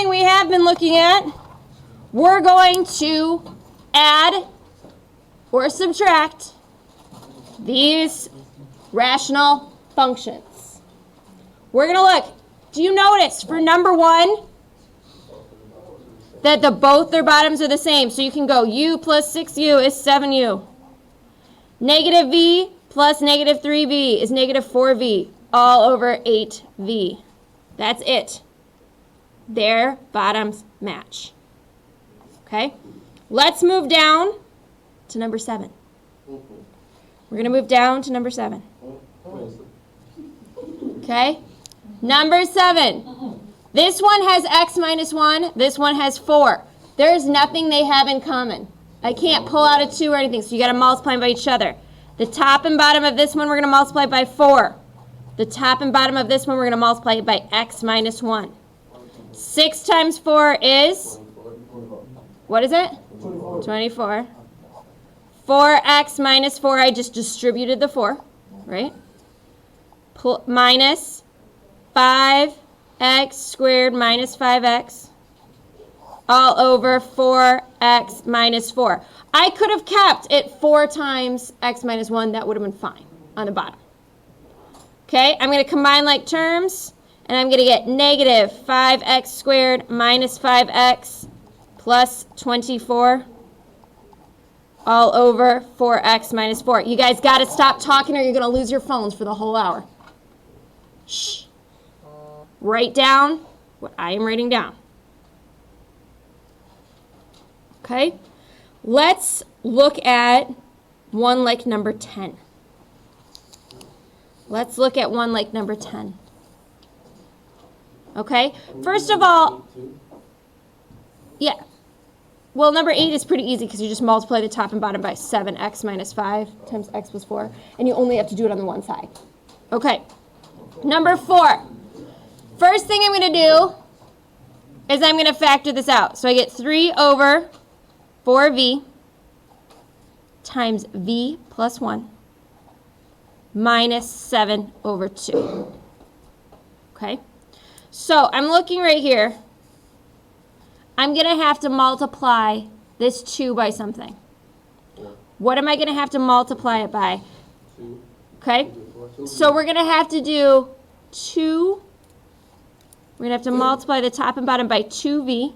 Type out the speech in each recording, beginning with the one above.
thing we have been looking at, we're going to add or subtract these rational functions. We're going to look. Do you notice for number 1 that both their bottoms are the same? So you can go u plus 6u is 7u. Negative v plus negative 3v is negative 4v all over 8v. That's it. Their bottoms match. Okay? Let's move down to number 7. We're going to move down to number 7. Okay? Number 7. This one has x minus 1. This one has 4. There's nothing they have in common. I can't pull out a 2 or anything, so you got to multiply them by each other. The top and bottom of this one we're going to multiply by 4. The top and bottom of this one we're going to multiply by x minus 1. 6 times 4 is? What is it? 24. 4x minus 4, I just distributed the 4, right? Minus 5x squared minus 5x all over 4x minus 4. I could have kept it 4 times x minus 1. That would have been fine on the bottom. Okay, I'm going to combine like terms, and I'm going to get negative 5x squared minus 5x plus 24 all over 4x minus 4. You guys got to stop talking or you're going to lose your phones for the whole hour. Shh. Write down what I am writing down. Okay? Let's look at one like number 10. Let's look at one like number 10. Okay? First of all, yeah. Well, number 8 is pretty easy because you just multiply the top and bottom by 7x minus 5 times x plus 4, and you only have to do it on the one side. Okay. Number 4. First thing I'm going to do is I'm going to factor this out. So I get 3 over 4v times v plus 1 minus 7 over 2. Okay? So I'm looking right here. I'm going to have to multiply this 2 by something. What am I going to have to multiply it by? 2. Okay? So we're going to have to do 2. We're going to have to multiply the top and bottom by 2v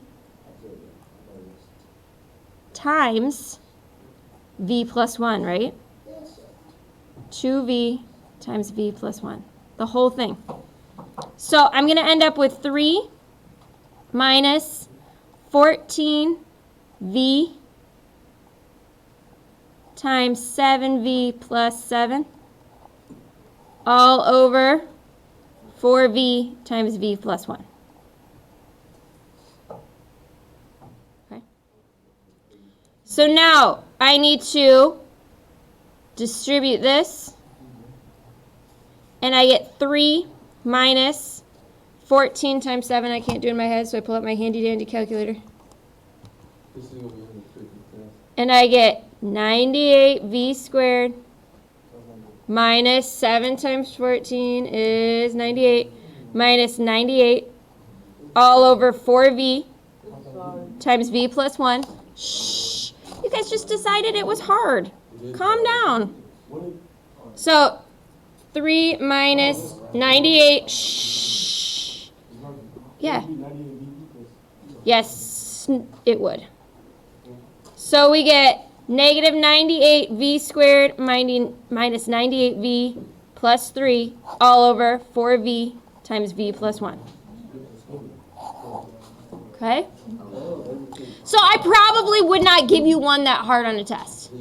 times v plus 1, right? 2v times v plus 1. The whole thing. So I'm going to end up with 3 minus 14v times 7v plus 7 all over 4v times v plus 1. Okay. So now I need to distribute this, and I get 3 minus 14 times 7. I can't do it in my head, so I pull out my handy-dandy calculator. And I get 98v squared minus 7 times 14 is 98 minus 98 all over 4v times v plus 1. Shh. You guys just decided it was hard. Calm down. So 3 minus 98. Shh. Yeah. Yes, it would. So we get negative 98v squared minus 98v plus 3 all over 4v times v plus 1. Okay? So I probably would not give you one that hard on a test.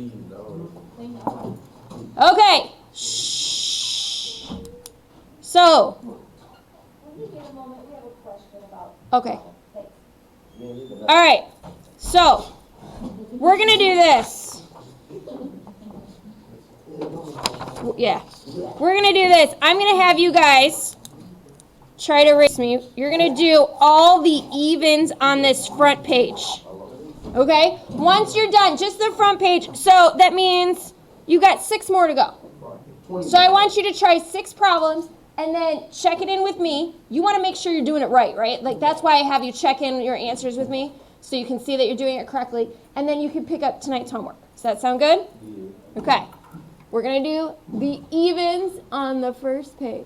Okay. Shh. So. Okay. All right. So we're going to do this. Yeah. We're going to do this. I'm going to have you guys try to race me. You're going to do all the evens on this front page. Okay? Once you're done, just the front page. So that means you got 6 more to go. So I want you to try 6 problems. And then check it in with me. You want to make sure you're doing it right? Like that's why I have you check in your answers with me so you can see that you're doing it correctly. And then you can pick up tonight's homework. Does that sound good? Yeah. Okay. We're going to do the evens on the first page.